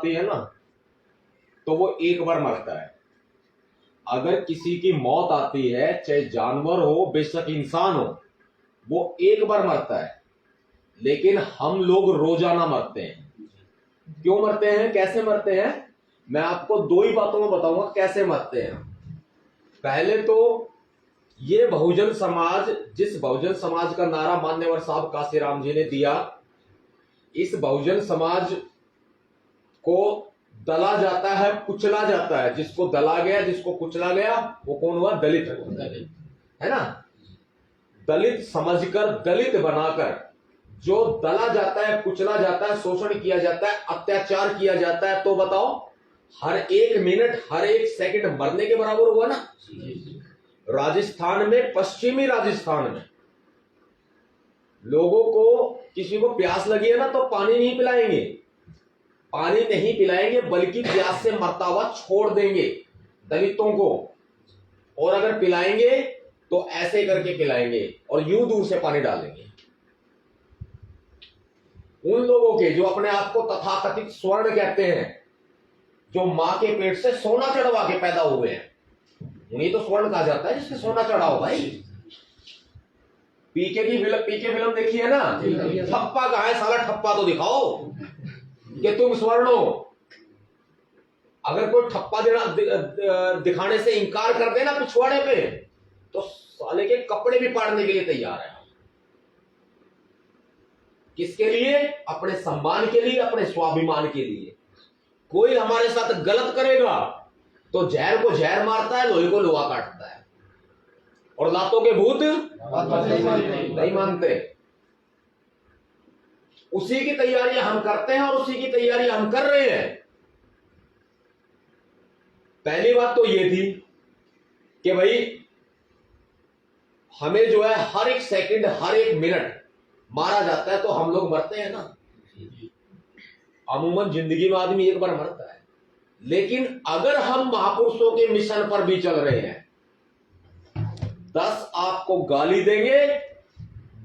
आती है ना तो वो एक बार मरता है। अगर किसी की मौत आती है, चाहे जानवर हो बेशक इंसान हो, वो एक बार मरता है। लेकिन हम लोग रोजाना मरते हैं। क्यों मरते हैं, कैसे मरते हैं? मैं आपको दो ही बातों में बताऊंगा कैसे मरते हैं। पहले तो ये बहुजन समाज, जिस बहुजन समाज का नारा मान्यवर साहब काशीराम जी ने दिया, इस बहुजन समाज को दला जाता है, कुचला जाता है। जिसको दला गया, जिसको कुचला गया, वो कौन हुआ? दलित है ना। दलित समझकर, दलित बनाकर जो दला जाता है, कुचला जाता है, शोषण किया जाता है, अत्याचार किया जाता है, तो बताओ हर एक मिनट, हर एक सेकंड मरने के बराबर हुआ ना। राजस्थान में, पश्चिमी राजस्थान में लोगों को, किसी को प्यास लगी है ना तो पानी नहीं पिलाएंगे, पानी नहीं पिलाएंगे, बल्कि प्यास से मरता हुआ छोड़ देंगे दलितों को। और अगर पिलाएंगे तो ऐसे करके पिलाएंगे और यूं दूर से पानी डालेंगे। उन लोगों के जो अपने आप को तथाकथित स्वर्ण कहते हैं, जो मां के पेट से सोना चढ़वा के पैदा हुए हैं, उन्हीं तो स्वर्ण कहा जाता है, जिसके सोना चढ़ा हो। भाई पीके फिल्म देखी है ना? ठप्पा कहा है साला? ठप्पा तो दिखाओ कि तुम स्वर्ण हो। अगर कोई ठप्पा देना दिखाने से इंकार कर देना पिछवाड़े पे, तो साले के कपड़े भी पाड़ने के लिए तैयार है। किसके लिए? अपने सम्मान के लिए, अपने स्वाभिमान के लिए। कोई हमारे साथ गलत करेगा तो जहर को जहर मारता है, लोहे को लोहा काटता है, और लातों के भूत नहीं मानते। उसी की तैयारियां हम करते हैं और उसी की तैयारियां हम कर रहे हैं। पहली बात तो ये थी कि भाई हमें जो है हर एक सेकंड, हर एक मिनट मारा जाता है, तो हम लोग मरते हैं ना। अमूमन जिंदगी में आदमी एक बार मरता है। लेकिन अगर हम महापुरुषों के मिशन पर भी चल रहे हैं, 10 आपको गाली देंगे,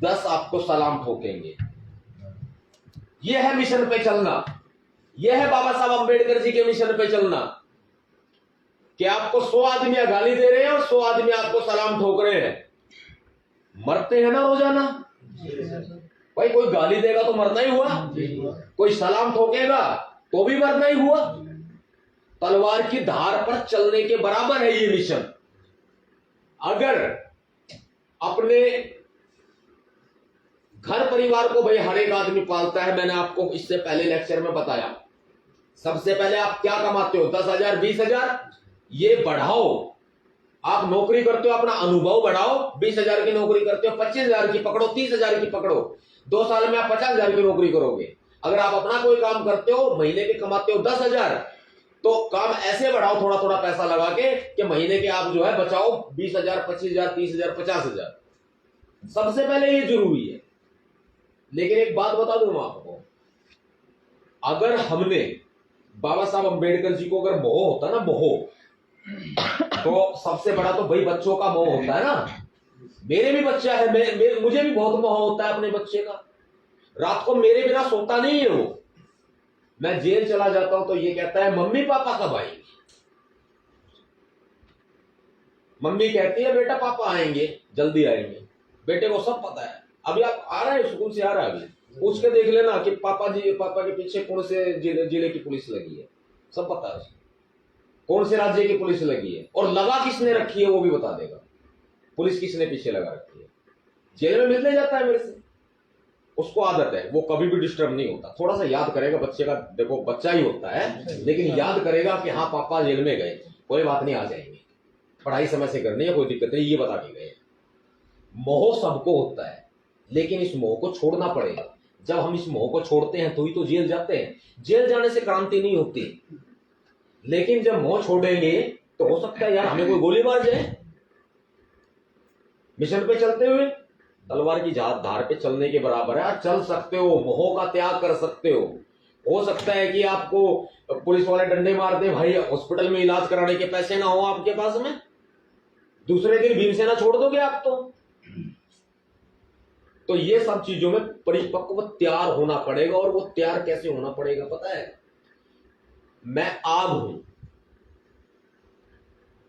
10 आपको सलाम ठोकेंगे। यह है मिशन पे चलना। यह है बाबा साहब अंबेडकर जी के मिशन पे चलना, कि आपको 100 आदमी गाली दे रहे हैं और 100 आदमी आपको सलाम ठोक रहे हैं। मरते हैं ना रोजाना। भाई कोई गाली देगा तो मरना ही हुआ, कोई सलाम ठोकेगा तो भी मरना ही हुआ। तलवार की धार पर चलने के बराबर है ये मिशन। अगर अपने घर परिवार को भाई हर एक आदमी पालता है, मैंने आपको इससे पहले लेक्चर में बताया, सबसे पहले आप क्या कमाते हो? 10,000, 20,000, ये बढ़ाओ। आप नौकरी करते हो, अपना अनुभव बढ़ाओ। 20,000 की नौकरी करते हो, 25,000 की पकड़ो, 30,000 की पकड़ो। 2 साल में आप 50,000 की नौकरी करोगे। अगर आप अपना कोई काम करते हो, महीने के कमाते हो 10,000, तो काम ऐसे बढ़ाओ, थोड़ा थोड़ा पैसा लगा के, कि महीने के आप जो है बचाओ 20,000, 25,000, 30,000, 50,000। सबसे पहले ये जरूरी है। लेकिन एक बात बता दूं आपको, अगर हमने बाबा साहब अंबेडकर जी को अगर मोह होता ना, मोह, तो सबसे बड़ा तो भाई बच्चों का मोह होता है ना। मेरे भी बच्चा है, मुझे भी बहुत मोह होता है अपने बच्चे का। रात को मेरे बिना सोता नहीं है वो। मैं जेल चला जाता हूं तो ये कहता है मम्मी पापा कब आएंगे? मम्मी कहती है बेटा पापा आएंगे, जल्दी आएंगे। बेटे को सब पता है। अभी आप आ रहे हैं स्कूल से, आ रहा है, अभी पूछ के देख लेना कि पापा के पीछे कौन से जिले की पुलिस लगी है, सब पता है उसको। कौन से राज्य की पुलिस लगी है और लगा किसने रखी है वो भी बता देगा। पुलिस किसने पीछे लगा रखी है। जेल में मिलने जाता है मेरे से, उसको आदत है, वो कभी भी डिस्टर्ब नहीं होता। थोड़ा सा याद करेगा बच्चे का, देखो बच्चा ही होता है, लेकिन याद करेगा कि हाँ पापा जेल में गए, कोई बात नहीं, आ जाएंगे, पढ़ाई समय से करनी है, कोई दिक्कत नहीं, ये बता के गए। मोह सबको होता है, लेकिन इस मोह को छोड़ना पड़ेगा। जब हम इस मोह को छोड़ते हैं तो ही तो जेल जाते हैं। जेल जाने से क्रांति नहीं होती, लेकिन जब मोह छोड़ेंगे तो हो सकता है यार हमें कोई गोली मार जाए। मिशन पे चलते हुए तलवार की धार पे चलने के बराबर है। चल सकते हो, मोह का त्याग कर सकते हो सकता है कि आपको पुलिस वाले डंडे मार दे, भाई हॉस्पिटल में इलाज कराने के पैसे ना हो आपके पास में, दूसरे दिन भीमसेना छोड़ दोगे आप तो ये सब चीजों में परिपक्व तैयार होना पड़ेगा। और वो तैयार कैसे होना पड़ेगा पता है? मैं आग हूं,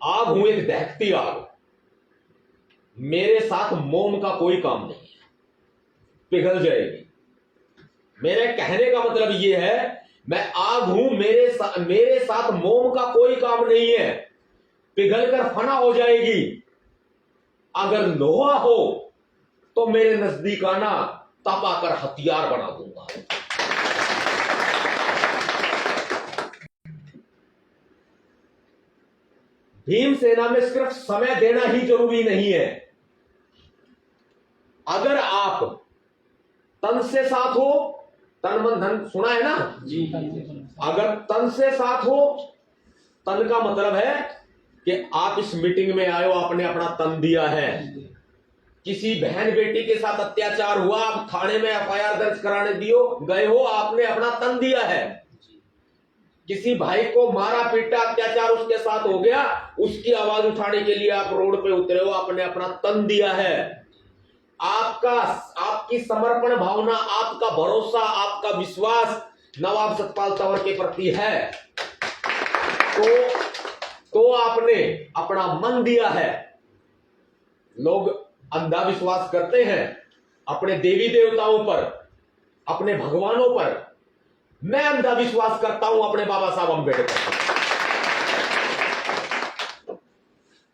आग हूं, एक दहकती आग। मेरे साथ मोम का कोई काम नहीं है, पिघल जाएगी। मेरे कहने का मतलब यह है, मैं आग हूं, मेरे साथ मोम का कोई काम नहीं है, पिघल कर फना हो जाएगी। अगर लोहा हो तो मेरे नजदीक आना, तपाकर हथियार बना दूंगा। भीमसेना में सिर्फ समय देना ही जरूरी नहीं है। अगर आप तन से साथ हो, तन मन धन सुना है ना जी। अगर तन से साथ हो, तन का मतलब है कि आप इस मीटिंग में आए हो, आपने अपना तन दिया है। किसी बहन बेटी के साथ अत्याचार हुआ, आप थाने में एफआईआर दर्ज कराने दियो गए हो, आपने अपना तन दिया है। किसी भाई को मारा पीटा, अत्याचार उसके साथ हो गया, उसकी आवाज उठाने के लिए आप रोड पे उतरे हो, आपने अपना तन दिया है। आपकी समर्पण भावना, आपका भरोसा, आपका विश्वास नवाब सतपाल तंवर के प्रति है, तो आपने अपना मन दिया है। लोग अंधविश्वास करते हैं अपने देवी देवताओं पर, अपने भगवानों पर। मैं अंधविश्वास करता हूं अपने बाबा साहब अम्बेडकर।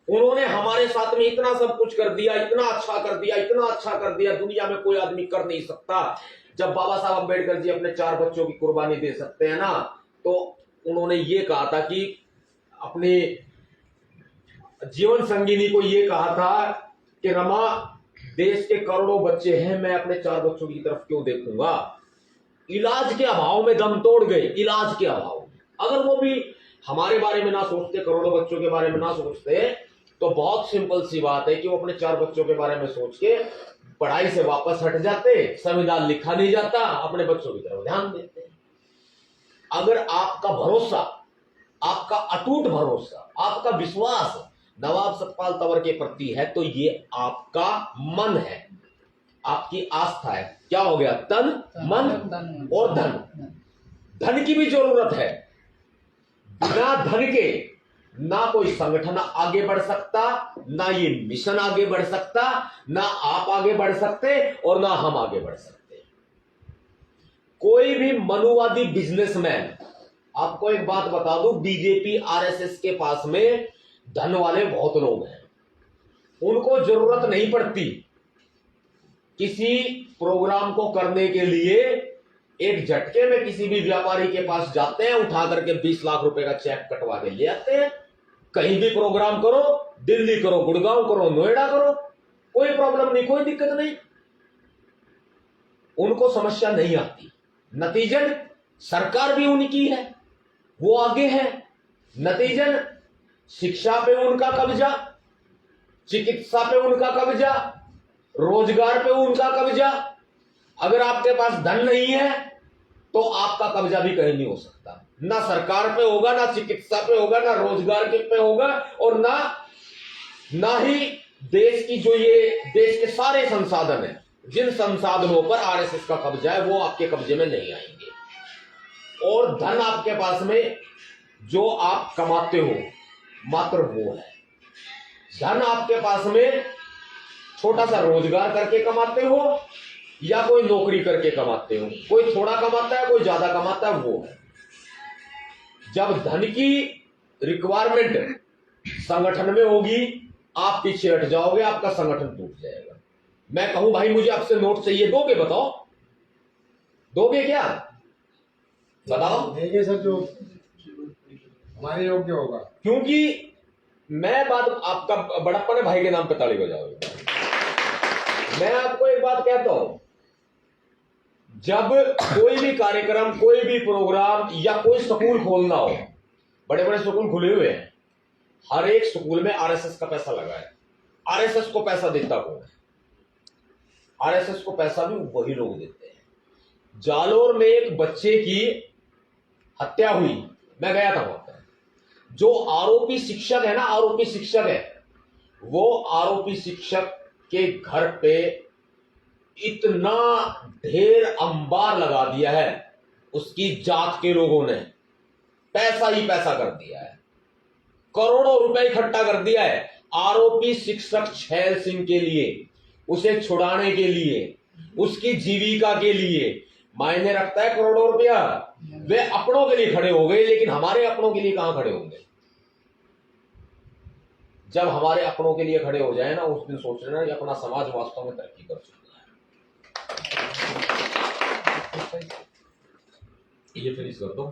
उन्होंने हमारे साथ में इतना सब कुछ कर दिया, इतना अच्छा कर दिया, इतना अच्छा कर दिया, दुनिया में कोई आदमी कर नहीं सकता। जब बाबा साहब अम्बेडकर जी अपने 4 बच्चों की कुर्बानी दे सकते हैं ना, तो उन्होंने ये कहा था कि अपने जीवन संगिनी को ये कहा था कि रमा, देश के करोड़ों बच्चे हैं, मैं अपने 4 बच्चों की तरफ क्यों देखूंगा। इलाज के अभाव में दम तोड़ गए, इलाज के अभाव में। अगर वो भी हमारे बारे में ना सोचते, करोड़ों बच्चों के बारे में ना सोचते, तो बहुत सिंपल सी बात है कि वो अपने 4 बच्चों के बारे में सोच के पढ़ाई से वापस हट जाते, संविधान लिखा नहीं जाता, अपने बच्चों की तरफ ध्यान देते। अगर आपका भरोसा, आपका अटूट भरोसा, आपका विश्वास नवाब सतपाल तंवर के प्रति है, तो ये आपका मन है, आपकी आस्था है। क्या हो गया? तन, मन और धन। धन की भी जरूरत है। बिना धन के ना कोई संगठन आगे बढ़ सकता, ना ये मिशन आगे बढ़ सकता, ना आप आगे बढ़ सकते और ना हम आगे बढ़ सकते। कोई भी मनुवादी बिजनेसमैन, आपको एक बात बता दूं, बीजेपी आरएसएस के पास में धन वाले बहुत लोग हैं। उनको जरूरत नहीं पड़ती किसी प्रोग्राम को करने के लिए। एक झटके में किसी भी व्यापारी के पास जाते हैं, उठा करके 20 लाख रुपए का चेक कटवा के ले आते हैं। कहीं भी प्रोग्राम करो, दिल्ली करो, गुड़गांव करो, नोएडा करो, कोई प्रॉब्लम नहीं, कोई दिक्कत नहीं, उनको समस्या नहीं आती। नतीजन सरकार भी उनकी है, वो आगे है। नतीजन शिक्षा पे उनका कब्जा, चिकित्सा पे उनका कब्जा, रोजगार पे उनका कब्जा। अगर आपके पास धन नहीं है तो आपका कब्जा भी कहीं नहीं हो सकता। ना सरकार पे होगा, ना चिकित्सा पे होगा, ना रोजगार के पे होगा, और ना ही देश की जो ये देश के सारे संसाधन है, जिन संसाधनों पर आरएसएस का कब्जा है, वो आपके कब्जे में नहीं आएंगे। और धन आपके पास में जो आप कमाते हो मात्र वो है। धन आपके पास में छोटा सा रोजगार करके कमाते हो या कोई नौकरी करके कमाते हो। कोई थोड़ा कमाता है, कोई ज्यादा कमाता है, वो है। जब धन की रिक्वायरमेंट संगठन में होगी, आप पीछे हट जाओगे, आपका संगठन टूट जाएगा। मैं कहूं भाई मुझे आपसे नोट चाहिए, दोगे? बताओ, दोगे क्या? बताओ। देंगे सर, जो हमारे योग्य होगा। क्योंकि मैं बात, आपका बड़प्पन है, भाई के नाम पे ताली बजाओगे। मैं आपको एक बात कहता हूं, जब कोई भी कार्यक्रम, कोई भी प्रोग्राम या कोई स्कूल खोलना हो, बड़े बड़े स्कूल खुले हुए हैं, हर एक स्कूल में आरएसएस का पैसा लगा है। आरएसएस को पैसा देता कौन है? आरएसएस को पैसा भी वही लोग देते हैं। जालोर में एक बच्चे की हत्या हुई, मैं गया था वहां पर। जो आरोपी शिक्षक है ना, आरोपी शिक्षक है, वो आरोपी शिक्षक के घर पे इतना ढेर अंबार लगा दिया है उसकी जात के लोगों ने। पैसा ही पैसा कर दिया है, करोड़ों रुपए इकट्ठा कर दिया है आरोपी शिक्षक छैल सिंह के लिए, उसे छुड़ाने के लिए, उसकी जीविका के लिए मायने रखता है करोड़ों रुपया। वे अपनों के लिए खड़े हो गए, लेकिन हमारे अपनों के लिए कहां खड़े होंगे? जब हमारे अपनों के लिए खड़े हो जाए ना, उस दिन सोच लेना कि अपना समाज वास्तव में तरक्की कर चुका है। ये फिनिश कर दो।